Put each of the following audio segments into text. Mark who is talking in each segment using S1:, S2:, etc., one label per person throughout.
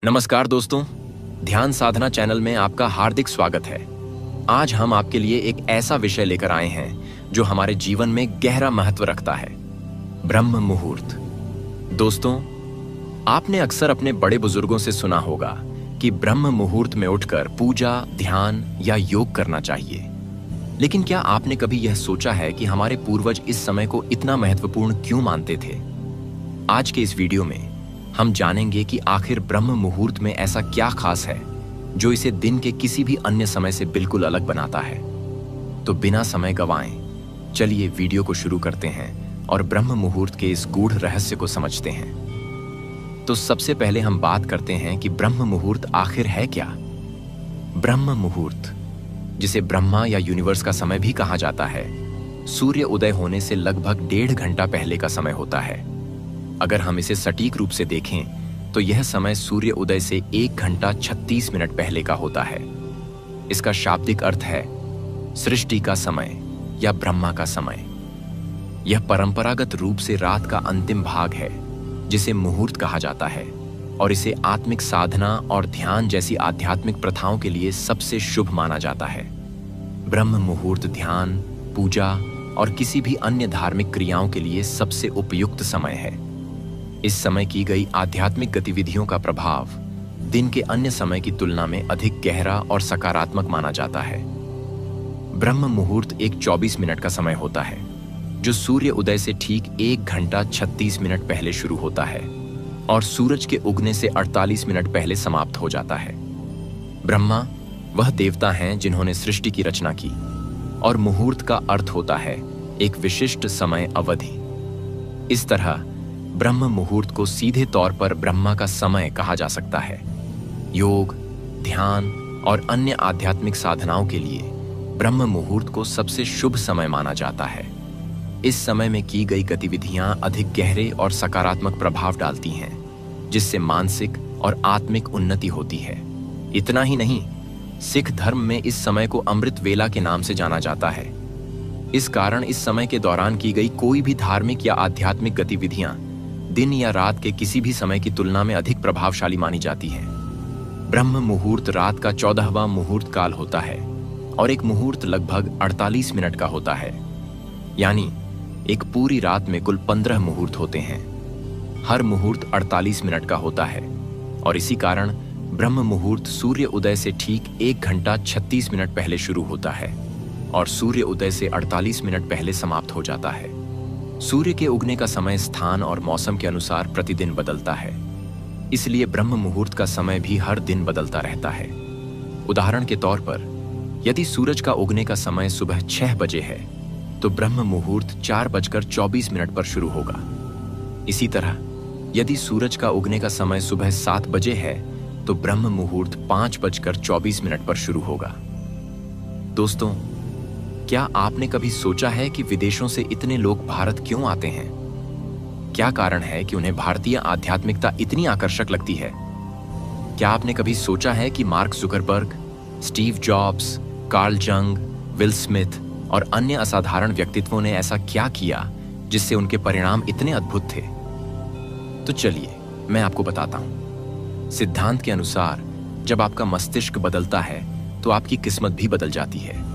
S1: नमस्कार दोस्तों, ध्यान साधना चैनल में आपका हार्दिक स्वागत है। आज हम आपके लिए एक ऐसा विषय लेकर आए हैं जो हमारे जीवन में गहरा महत्व रखता है, ब्रह्म मुहूर्त। दोस्तों, आपने अक्सर अपने बड़े बुजुर्गों से सुना होगा कि ब्रह्म मुहूर्त में उठकर पूजा, ध्यान या योग करना चाहिए। लेकिन क्या आपने कभी यह सोचा है कि हमारे पूर्वज इस समय को इतना महत्वपूर्ण क्यों मानते थे? आज के इस वीडियो में हम जानेंगे कि आखिर ब्रह्म मुहूर्त में ऐसा क्या खास है जो इसे दिन के किसी भी अन्य समय से बिल्कुल अलग बनाता है। तो बिना समय गंवाएं, चलिए वीडियो को शुरू करते हैं और ब्रह्म मुहूर्त के इस गूढ़ रहस्य को समझते हैं। तो सबसे पहले हम बात करते हैं कि ब्रह्म मुहूर्त आखिर है क्या। ब्रह्म मुहूर्त, जिसे ब्रह्मा या यूनिवर्स का समय भी कहा जाता है, सूर्य उदय होने से लगभग 1.5 घंटा पहले का समय होता है। अगर हम इसे सटीक रूप से देखें तो यह समय सूर्य उदय से 1 घंटा 36 मिनट पहले का होता है। इसका शाब्दिक अर्थ है सृष्टि का समय या ब्रह्मा का समय। यह परंपरागत रूप से रात का अंतिम भाग है जिसे मुहूर्त कहा जाता है, और इसे आत्मिक साधना और ध्यान जैसी आध्यात्मिक प्रथाओं के लिए सबसे शुभ माना जाता है। ब्रह्म मुहूर्त ध्यान, पूजा और किसी भी अन्य धार्मिक क्रियाओं के लिए सबसे उपयुक्त समय है। इस समय की गई आध्यात्मिक गतिविधियों का प्रभाव दिन के अन्य समय की तुलना में अधिक गहरा और सकारात्मक माना जाता है। ब्रह्म मुहूर्त एक 24 मिनट का समय होता है जो सूर्य उदय से ठीक 1 घंटा 36 मिनट पहले शुरू होता है और सूरज के उगने से 48 मिनट पहले समाप्त हो जाता है। ब्रह्मा वह देवता हैं जिन्होंने सृष्टि की रचना की, और मुहूर्त का अर्थ होता है एक विशिष्ट समय अवधि। इस तरह ब्रह्म मुहूर्त को सीधे तौर पर ब्रह्मा का समय कहा जा सकता है। योग, ध्यान और अन्य आध्यात्मिक साधनाओं के लिए ब्रह्म मुहूर्त को सबसे शुभ समय माना जाता है। इस समय में की गई गतिविधियां अधिक गहरे और सकारात्मक प्रभाव डालती हैं, जिससे मानसिक और आत्मिक उन्नति होती है। इतना ही नहीं, सिख धर्म में इस समय को अमृत वेला के नाम से जाना जाता है। इस कारण इस समय के दौरान की गई कोई भी धार्मिक या आध्यात्मिक गतिविधियां दिन या रात के किसी भी समय की तुलना में अधिक प्रभावशाली मानी जाती हैं। ब्रह्म मुहूर्त रात का 14वां मुहूर्त काल होता है और एक मुहूर्त लगभग 48 मिनट का होता है। यानी एक पूरी रात में कुल 15 मुहूर्त होते हैं। हर मुहूर्त 48 मिनट का होता है, और इसी कारण ब्रह्म मुहूर्त सूर्य उदय से ठीक 1 घंटा 36 मिनट पहले शुरू होता है और सूर्य उदय से 48 मिनट पहले समाप्त हो जाता है। सूर्य के उगने का समय स्थान और मौसम के अनुसार प्रतिदिन बदलता है, इसलिए ब्रह्म मुहूर्त का समय भी हर दिन बदलता रहता है। उदाहरण के तौर पर, यदि सूरज का उगने का समय सुबह 6 बजे है तो ब्रह्म मुहूर्त 4:24 पर शुरू होगा। इसी तरह यदि सूरज का उगने का समय सुबह 7 बजे है तो ब्रह्म मुहूर्त 5:24 पर शुरू होगा। दोस्तों, क्या आपने कभी सोचा है कि विदेशों से इतने लोग भारत क्यों आते हैं? क्या कारण है कि उन्हें भारतीय आध्यात्मिकता इतनी आकर्षक लगती है? क्या आपने कभी सोचा है कि mark Zuckerberg, Steve jobs, Karl जंग, विल स्मिथ और अन्य असाधारण व्यक्तित्वों ने ऐसा क्या किया जिससे उनके परिणाम इतने अद्भुत थे? तो चलिए मैं आपको बताता हूं। सिद्धांत के अनुसार जब आपका मस्तिष्क बदलता है तो आपकी किस्मत भी बदल जाती है।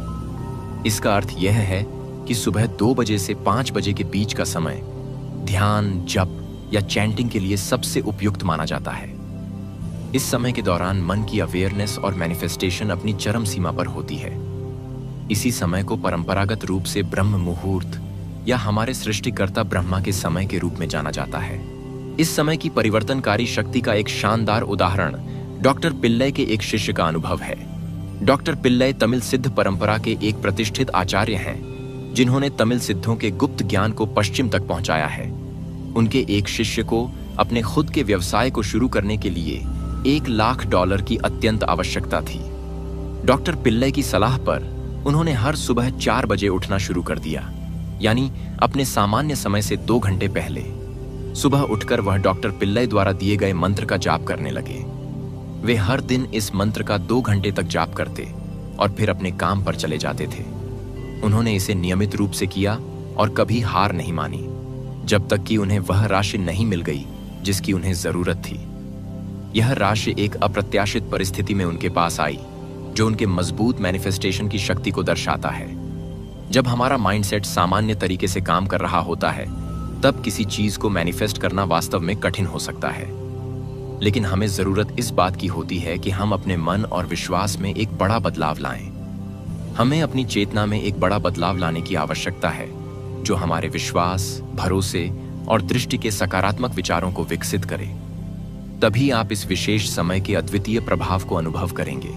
S1: इसका अर्थ यह है कि सुबह 2 बजे से 5 बजे के बीच का समय ध्यान, जप या चैंटिंग के लिए सबसे उपयुक्त माना जाता है। इस समय के दौरान मन की अवेयरनेस और मैनिफेस्टेशन अपनी चरम सीमा पर होती है। इसी समय को परंपरागत रूप से ब्रह्म मुहूर्त या हमारे सृष्टिकर्ता ब्रह्मा के समय के रूप में जाना जाता है। इस समय की परिवर्तनकारी शक्ति का एक शानदार उदाहरण डॉक्टर पिल्लई के एक शिष्य का अनुभव है। डॉक्टर पिल्लई तमिल सिद्ध परंपरा के एक प्रतिष्ठित आचार्य हैं, जिन्होंने तमिल सिद्धों के गुप्त ज्ञान को पश्चिम तक पहुंचाया है। उनके एक शिष्य को अपने खुद के व्यवसाय को शुरू करने के लिए $1 लाख की अत्यंत आवश्यकता थी। डॉक्टर पिल्लई की सलाह पर उन्होंने हर सुबह 4 बजे उठना शुरू कर दिया, यानी अपने सामान्य समय से 2 घंटे पहले। सुबह उठकर वह डॉक्टर पिल्लई द्वारा दिए गए मंत्र का जाप करने लगे। वे हर दिन इस मंत्र का 2 घंटे तक जाप करते और फिर अपने काम पर चले जाते थे। उन्होंने इसे नियमित रूप से किया और कभी हार नहीं मानी, जब तक कि उन्हें वह राशि नहीं मिल गई जिसकी उन्हें जरूरत थी। यह राशि एक अप्रत्याशित परिस्थिति में उनके पास आई, जो उनके मजबूत मैनिफेस्टेशन की शक्ति को दर्शाता है। जब हमारा माइंडसेट सामान्य तरीके से काम कर रहा होता है, तब किसी चीज को मैनिफेस्ट करना वास्तव में कठिन हो सकता है। लेकिन हमें जरूरत इस बात की होती है कि हम अपने मन और विश्वास में एक बड़ा बदलाव लाएं। हमें अपनी चेतना में एक बड़ा बदलाव लाने की आवश्यकता है, जो हमारे विश्वास, भरोसे और दृष्टि के सकारात्मक विचारों को विकसित करे। तभी आप इस विशेष समय के अद्वितीय प्रभाव को अनुभव करेंगे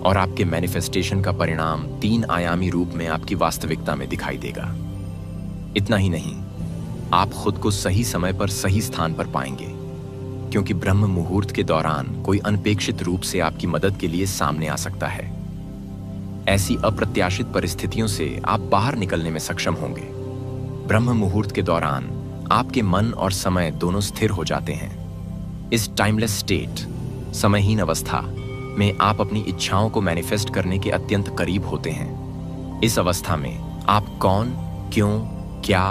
S1: और आपके मैनिफेस्टेशन का परिणाम 3 आयामी रूप में आपकी वास्तविकता में दिखाई देगा। इतना ही नहीं, आप खुद को सही समय पर सही स्थान पर पाएंगे, क्योंकि ब्रह्म मुहूर्त के दौरान कोई अनपेक्षित रूप से आपकी मदद के लिए सामने आ सकता है। ऐसी अप्रत्याशित परिस्थितियों से आप बाहर निकलने में सक्षम होंगे। ब्रह्म मुहूर्त के दौरान आपके मन और समय दोनों स्थिर हो जाते हैं। इस टाइमलेस स्टेट, समयहीन अवस्था में आप अपनी इच्छाओं को मैनिफेस्ट करने के अत्यंत करीब होते हैं। इस अवस्था में आप कौन, क्यों, क्या,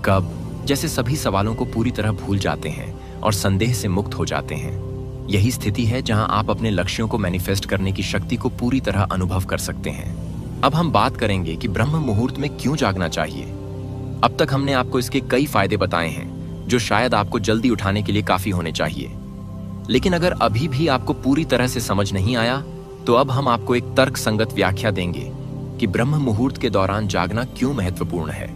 S1: कब जैसे सभी सवालों को पूरी तरह भूल जाते हैं और संदेह से मुक्त हो जाते हैं। यही स्थिति है जहां आप अपने लक्ष्यों को मैनिफेस्ट करने की शक्ति को पूरी तरह अनुभव कर सकते हैं। अब हम बात करेंगे कि ब्रह्म मुहूर्त में क्यों जागना चाहिए। अब तक हमने आपको इसके कई फायदे बताए हैं, जो शायद आपको जल्दी उठाने के लिए काफी होने चाहिए। लेकिन अगर अभी भी आपको पूरी तरह से समझ नहीं आया, तो अब हम आपको एक तर्क संगत व्याख्या देंगे कि ब्रह्म मुहूर्त के दौरान जागना क्यों महत्वपूर्ण है।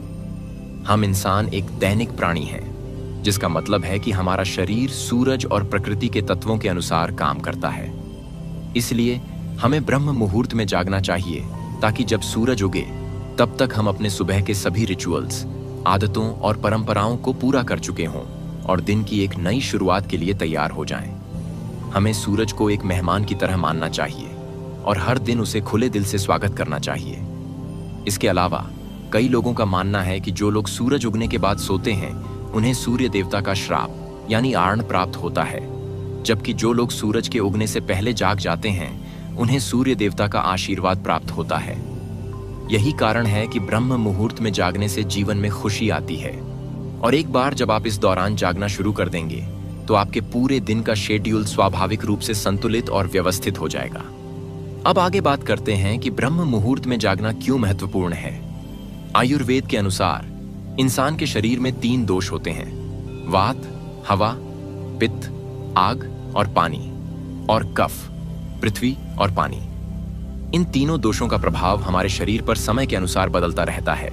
S1: हम इंसान एक दैनिक प्राणी हैं, जिसका मतलब है कि हमारा शरीर सूरज और प्रकृति के तत्वों के अनुसार काम करता है। इसलिए हमें ब्रह्म मुहूर्त में जागना चाहिए, ताकि जब सूरज उगे तब तक हम अपने सुबह के सभी रिचुअल्स, आदतों और परंपराओं को पूरा कर चुके हों और दिन की एक नई शुरुआत के लिए तैयार हो जाएं। हमें सूरज को एक मेहमान की तरह मानना चाहिए और हर दिन उसे खुले दिल से स्वागत करना चाहिए। इसके अलावा कई लोगों का मानना है कि जो लोग सूरज उगने के बाद सोते हैं, उन्हें सूर्य देवता का श्राप यानी आर्ण प्राप्त होता है, जबकि जो लोग सूरज के उगने से पहले जाग जाते हैं, उन्हें सूर्य देवता का आशीर्वाद प्राप्त होता है। यही कारण है कि ब्रह्म मुहूर्त में जागने से जीवन में खुशी आती है, और एक बार जब आप इस दौरान जागना शुरू कर देंगे, तो आपके पूरे दिन का शेड्यूल स्वाभाविक रूप से संतुलित और व्यवस्थित हो जाएगा। अब आगे बात करते हैं कि ब्रह्म मुहूर्त में जागना क्यों महत्वपूर्ण है। आयुर्वेद के अनुसार इंसान के शरीर में 3 दोष होते हैं: वात, हवा, पित्त, आग और पानी, और कफ, पृथ्वी और पानी। इन तीनों दोषों का प्रभाव हमारे शरीर पर समय के अनुसार बदलता रहता है,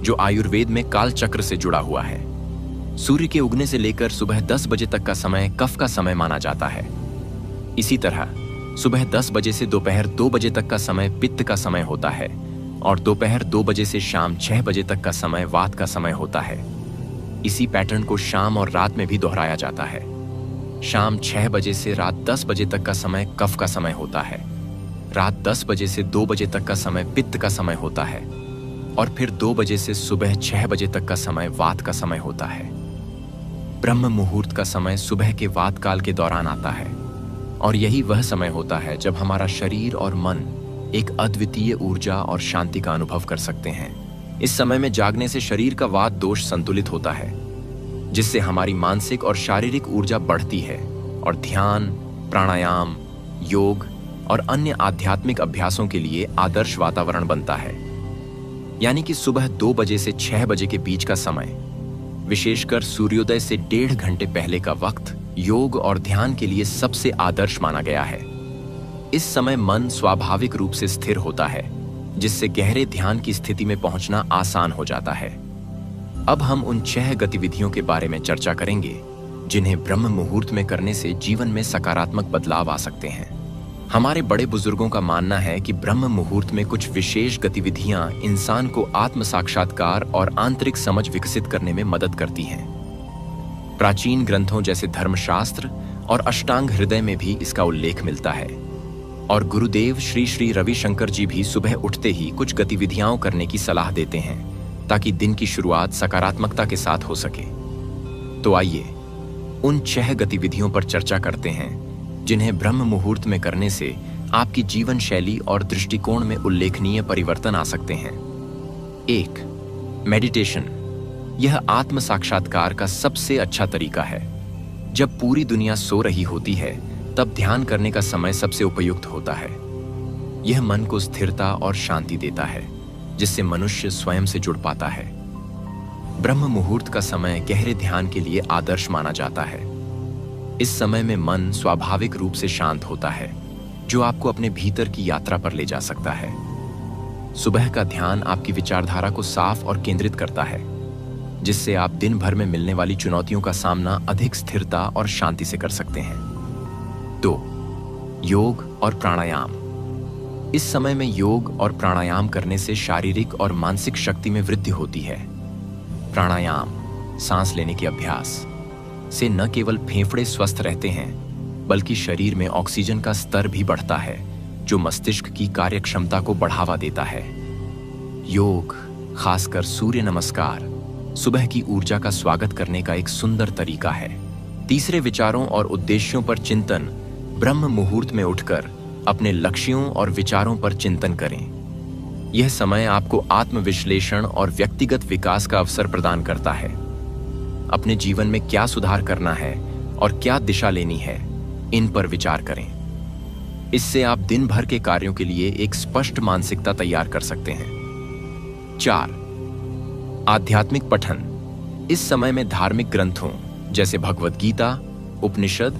S1: जो आयुर्वेद में काल चक्र से जुड़ा हुआ है। सूर्य के उगने से लेकर सुबह 10 बजे तक का समय कफ का समय माना जाता है। इसी तरह सुबह 10 बजे से दोपहर 2 बजे तक का समय पित्त का समय होता है, और दोपहर 2 बजे से शाम 6 बजे तक का समय वात का समय होता है। इसी पैटर्न को शाम और रात में भी दोहराया जाता है। शाम 6 बजे से रात 10 बजे तक का समय कफ का समय होता है, रात 10 बजे से 2 बजे तक का समय पित्त का समय होता है, और फिर 2 बजे से सुबह 6 बजे तक का समय वात का समय होता है। ब्रह्म मुहूर्त का समय सुबह के वात काल के दौरान आता है, और यही वह समय होता है जब हमारा शरीर और मन एक अद्वितीय ऊर्जा और शांति का अनुभव कर सकते हैं। इस समय में जागने से शरीर का वात दोष संतुलित होता है, जिससे हमारी मानसिक और शारीरिक ऊर्जा बढ़ती है, और ध्यान, प्राणायाम, योग और अन्य आध्यात्मिक अभ्यासों के लिए आदर्श वातावरण बनता है। यानी कि सुबह 2 बजे से 6 बजे के बीच का समय, विशेषकर सूर्योदय से 1.5 घंटे पहले का वक्त, योग और ध्यान के लिए सबसे आदर्श माना गया है। इस समय मन स्वाभाविक रूप से स्थिर होता है, जिससे गहरे ध्यान की स्थिति में पहुंचना आसान हो जाता है। अब हम उन 6 गतिविधियों के बारे में चर्चा करेंगे, जिन्हें ब्रह्म मुहूर्त में करने से जीवन में सकारात्मक बदलाव आ सकते हैं। हमारे बड़े बुजुर्गों का मानना है कि ब्रह्म मुहूर्त में कुछ विशेष गतिविधियां इंसान को आत्म साक्षात्कार और आंतरिक समझ विकसित करने में मदद करती हैं। प्राचीन ग्रंथों जैसे धर्मशास्त्र और अष्टांग हृदय में भी इसका उल्लेख मिलता है, और गुरुदेव श्री श्री रविशंकर जी भी सुबह उठते ही कुछ गतिविधियां करने की सलाह देते हैं, ताकि दिन की शुरुआत सकारात्मकता के साथ हो सके। तो आइए उन 6 गतिविधियों पर चर्चा करते हैं, जिन्हें ब्रह्म मुहूर्त में करने से आपकी जीवन शैली और दृष्टिकोण में उल्लेखनीय परिवर्तन आ सकते हैं। 1. मेडिटेशन। यह आत्म साक्षात्कार का सबसे अच्छा तरीका है। जब पूरी दुनिया सो रही होती है, तब ध्यान करने का समय सबसे उपयुक्त होता है। यह मन को स्थिरता और शांति देता है, जिससे मनुष्य स्वयं से जुड़ पाता है। ब्रह्म मुहूर्त का समय गहरे ध्यान के लिए आदर्श माना जाता है। इस समय में मन स्वाभाविक रूप से शांत होता है, जो आपको अपने भीतर की यात्रा पर ले जा सकता है। सुबह का ध्यान आपकी विचारधारा को साफ और केंद्रित करता है, जिससे आप दिन भर में मिलने वाली चुनौतियों का सामना अधिक स्थिरता और शांति से कर सकते हैं। 2. योग और प्राणायाम। इस समय में योग और प्राणायाम करने से शारीरिक और मानसिक शक्ति में वृद्धि होती है। प्राणायाम, सांस लेने के अभ्यास से न केवल फेफड़े स्वस्थ रहते हैं, बल्कि शरीर में ऑक्सीजन का स्तर भी बढ़ता है, जो मस्तिष्क की कार्यक्षमता को बढ़ावा देता है। योग, खासकर सूर्य नमस्कार, सुबह की ऊर्जा का स्वागत करने का एक सुंदर तरीका है। तीसरे, विचारों और उद्देश्यों पर चिंतन। ब्रह्म मुहूर्त में उठकर अपने लक्ष्यों और विचारों पर चिंतन करें। यह समय आपको आत्मविश्लेषण और व्यक्तिगत विकास का अवसर प्रदान करता है। अपने जीवन में क्या सुधार करना है और क्या दिशा लेनी है, इन पर विचार करें। इससे आप दिन भर के कार्यों के लिए एक स्पष्ट मानसिकता तैयार कर सकते हैं। 4. आध्यात्मिक पठन। इस समय में धार्मिक ग्रंथों जैसे भगवद गीता, उपनिषद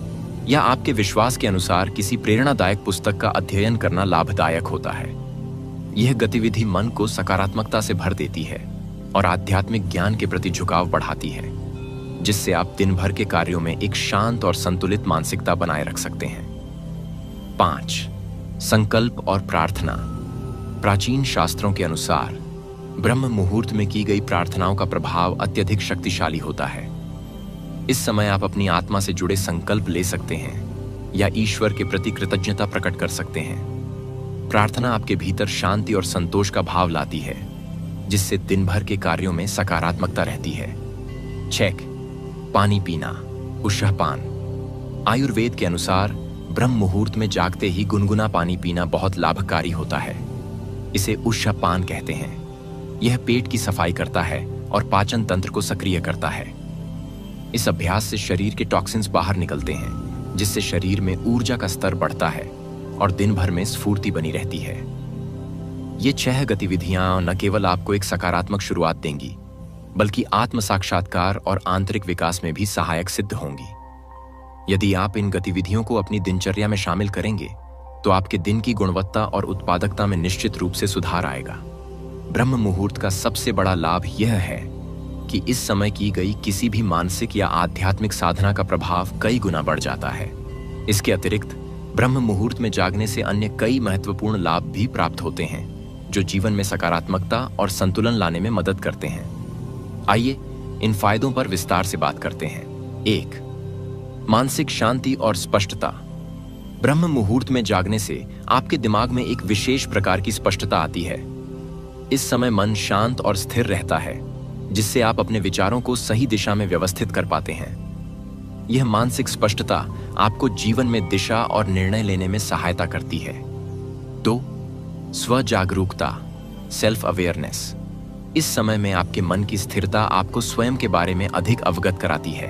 S1: या आपके विश्वास के अनुसार किसी प्रेरणादायक पुस्तक का अध्ययन करना लाभदायक होता है। यह गतिविधि मन को सकारात्मकता से भर देती है और आध्यात्मिक ज्ञान के प्रति झुकाव बढ़ाती है, जिससे आप दिन भर के कार्यों में एक शांत और संतुलित मानसिकता बनाए रख सकते हैं। 5. संकल्प और प्रार्थना। प्राचीन शास्त्रों के अनुसार ब्रह्म मुहूर्त में की गई प्रार्थनाओं का प्रभाव अत्यधिक शक्तिशाली होता है। इस समय आप अपनी आत्मा से जुड़े संकल्प ले सकते हैं या ईश्वर के प्रति कृतज्ञता प्रकट कर सकते हैं। प्रार्थना आपके भीतर शांति और संतोष का भाव लाती है, जिससे दिन भर के कार्यों में सकारात्मकता रहती है। 6. पानी पीना, उष्णपान। आयुर्वेद के अनुसार ब्रह्म मुहूर्त में जागते ही गुनगुना पानी पीना बहुत लाभकारी होता है। इसे उष्णपान कहते हैं। यह पेट की सफाई करता है और पाचन तंत्र को सक्रिय करता है। इस अभ्यास से शरीर के टॉक्सिन्स बाहर निकलते हैं, जिससे शरीर में ऊर्जा का स्तर बढ़ता है और दिन भर में स्फूर्ति बनी रहती है। ये 6 गतिविधियां न केवल आपको एक सकारात्मक शुरुआत देंगी, बल्कि आत्म साक्षात्कार और आंतरिक विकास में भी सहायक सिद्ध होंगी। यदि आप इन गतिविधियों को अपनी दिनचर्या में शामिल करेंगे, तो आपके दिन की गुणवत्ता और उत्पादकता में निश्चित रूप से सुधार आएगा। ब्रह्म मुहूर्त का सबसे बड़ा लाभ यह है कि इस समय की गई किसी भी मानसिक या आध्यात्मिक साधना का प्रभाव कई गुना बढ़ जाता है। इसके अतिरिक्त ब्रह्म मुहूर्त में जागने से अन्य कई महत्वपूर्ण लाभ भी प्राप्त होते हैं, जो जीवन में सकारात्मकता और संतुलन लाने में मदद करते हैं। आइए इन फायदों पर विस्तार से बात करते हैं। 1. मानसिक शांति और स्पष्टता। ब्रह्म मुहूर्त में जागने से आपके दिमाग में एक विशेष प्रकार की स्पष्टता आती है। इस समय मन शांत और स्थिर रहता है, जिससे आप अपने विचारों को सही दिशा में व्यवस्थित कर पाते हैं। यह मानसिक स्पष्टता आपको जीवन में दिशा और निर्णय लेने में सहायता करती है। 2. स्व जागरूकता, सेल्फ अवेयरनेस। इस समय में आपके मन की स्थिरता आपको स्वयं के बारे में अधिक अवगत कराती है।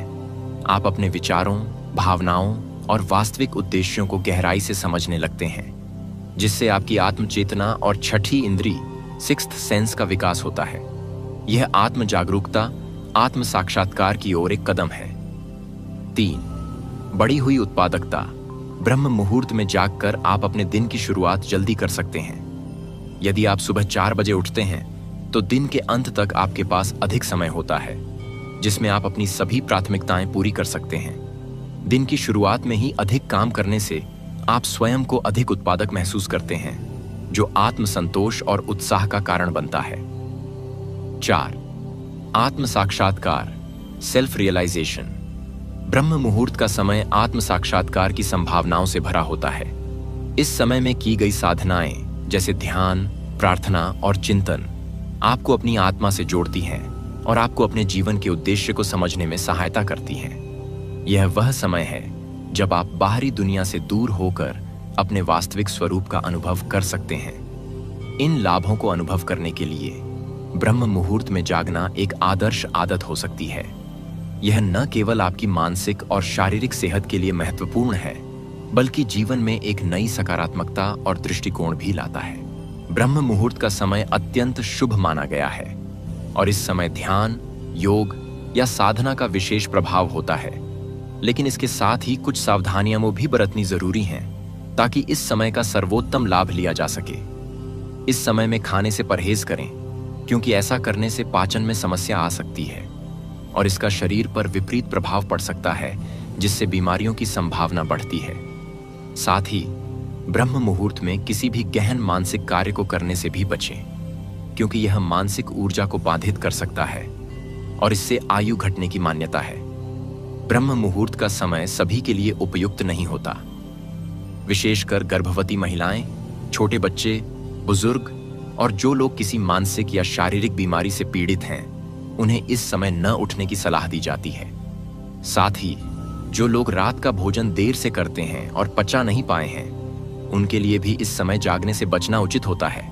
S1: आप अपने विचारों, भावनाओं और वास्तविक उद्देश्यों को गहराई से समझने लगते हैं, जिससे आपकी आत्मचेतना और छठी इंद्री, सिक्स्थ सेंस का विकास होता है। यह आत्म जागरूकता आत्म साक्षात्कार की ओर एक कदम है। 3. बढ़ी हुई उत्पादकता। ब्रह्म मुहूर्त में जागकर आप अपने दिन की शुरुआत जल्दी कर सकते हैं। यदि आप सुबह 4 बजे उठते हैं, तो दिन के अंत तक आपके पास अधिक समय होता है, जिसमें आप अपनी सभी प्राथमिकताएं पूरी कर सकते हैं। दिन की शुरुआत में ही अधिक काम करने से आप स्वयं को अधिक उत्पादक महसूस करते हैं, जो आत्मसंतोष और उत्साह का कारण बनता है। 4. आत्म साक्षात्कार, सेल्फ रियलाइजेशन। ब्रह्म मुहूर्त का समय आत्म साक्षात्कार की संभावनाओं से भरा होता है। इस समय में की गई साधनाएं जैसे ध्यान, प्रार्थना और चिंतन आपको अपनी आत्मा से जोड़ती हैं और आपको अपने जीवन के उद्देश्य को समझने में सहायता करती हैं। यह वह समय है जब आप बाहरी दुनिया से दूर होकर अपने वास्तविक स्वरूप का अनुभव कर सकते हैं। इन लाभों को अनुभव करने के लिए ब्रह्म मुहूर्त में जागना एक आदर्श आदत हो सकती है। यह न केवल आपकी मानसिक और शारीरिक सेहत के लिए महत्वपूर्ण है, बल्कि जीवन में एक नई सकारात्मकता और दृष्टिकोण भी लाता है। ब्रह्म मुहूर्त का समय अत्यंत शुभ माना गया है और इस समय ध्यान, योग या साधना का विशेष प्रभाव होता है। लेकिन इसके साथ ही कुछ सावधानियां भी बरतनी जरूरी हैं ताकि इस समय का सर्वोत्तम लाभ लिया जा सके। इस समय में खाने से परहेज करें, क्योंकि ऐसा करने से पाचन में समस्या आ सकती है और इसका शरीर पर विपरीत प्रभाव पड़ सकता है, जिससे बीमारियों की संभावना बढ़ती है। साथ ही ब्रह्म मुहूर्त में किसी भी गहन मानसिक कार्य को करने से भी बचें, क्योंकि यह मानसिक ऊर्जा को बाधित कर सकता है और इससे आयु घटने की मान्यता है। ब्रह्म मुहूर्त का समय सभी के लिए उपयुक्त नहीं होता। विशेषकर गर्भवती महिलाएं, छोटे बच्चे, बुजुर्ग और जो लोग किसी मानसिक या शारीरिक बीमारी से पीड़ित हैं, उन्हें इस समय न उठने की सलाह दी जाती है। साथ ही जो लोग रात का भोजन देर से करते हैं और पचा नहीं पाए हैं, उनके लिए भी इस समय जागने से बचना उचित होता है।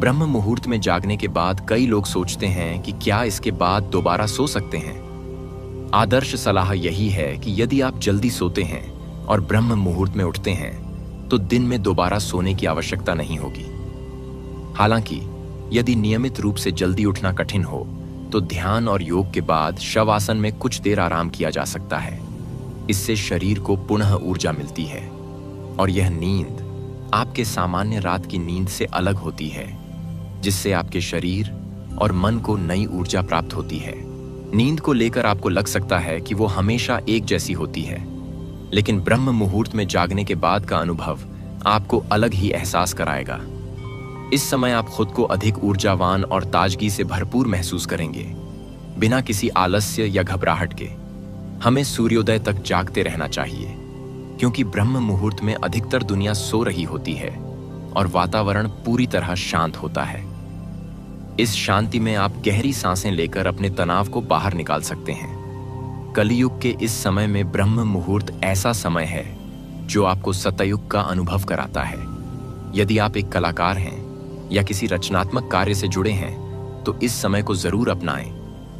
S1: ब्रह्म मुहूर्त में जागने के बाद कई लोग सोचते हैं कि क्या इसके बाद दोबारा सो सकते हैं। आदर्श सलाह यही है कि यदि आप जल्दी सोते हैं और ब्रह्म मुहूर्त में उठते हैं तो दिन में दोबारा सोने की आवश्यकता नहीं होगी। हालांकि यदि नियमित रूप से जल्दी उठना कठिन हो तो ध्यान और योग के बाद शवासन में कुछ देर आराम किया जा सकता है। इससे शरीर को पुनः ऊर्जा मिलती है और यह नींद आपके सामान्य रात की नींद से अलग होती है, जिससे आपके शरीर और मन को नई ऊर्जा प्राप्त होती है। नींद को लेकर आपको लग सकता है कि वो हमेशा एक जैसी होती है, लेकिन ब्रह्म मुहूर्त में जागने के बाद का अनुभव आपको अलग ही एहसास कराएगा। इस समय आप खुद को अधिक ऊर्जावान और ताजगी से भरपूर महसूस करेंगे, बिना किसी आलस्य या घबराहट के। हमें सूर्योदय तक जागते रहना चाहिए, क्योंकि ब्रह्म मुहूर्त में अधिकतर दुनिया सो रही होती है और वातावरण पूरी तरह शांत होता है। इस शांति में आप गहरी सांसें लेकर अपने तनाव को बाहर निकाल सकते हैं। कलियुग के इस समय में ब्रह्म मुहूर्त ऐसा समय है जो आपको सतयुग का अनुभव कराता है। यदि आप एक कलाकार हैं या किसी रचनात्मक कार्य से जुड़े हैं तो इस समय को जरूर अपनाएं,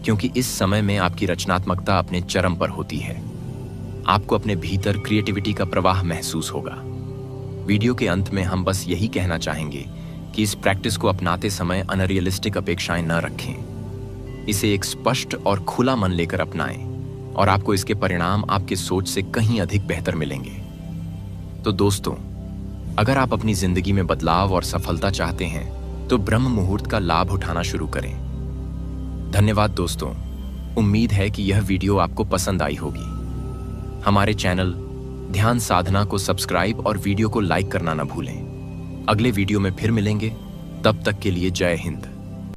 S1: क्योंकि इस समय में आपकी रचनात्मकता अपने चरम पर होती है। आपको अपने भीतर क्रिएटिविटी का प्रवाह महसूस होगा। वीडियो के अंत में हम बस यही कहना चाहेंगे कि इस प्रैक्टिस को अपनाते समय अनरियलिस्टिक अपेक्षाएं न रखें। इसे एक स्पष्ट और खुला मन लेकर अपनाएं और आपको इसके परिणाम आपके सोच से कहीं अधिक बेहतर मिलेंगे। तो दोस्तों, अगर आप अपनी जिंदगी में बदलाव और सफलता चाहते हैं तो ब्रह्म मुहूर्त का लाभ उठाना शुरू करें। धन्यवाद दोस्तों, उम्मीद है कि यह वीडियो आपको पसंद आई होगी। हमारे चैनल ध्यान साधना को सब्सक्राइब और वीडियो को लाइक करना न भूलें। अगले वीडियो में फिर मिलेंगे, तब तक के लिए जय हिंद।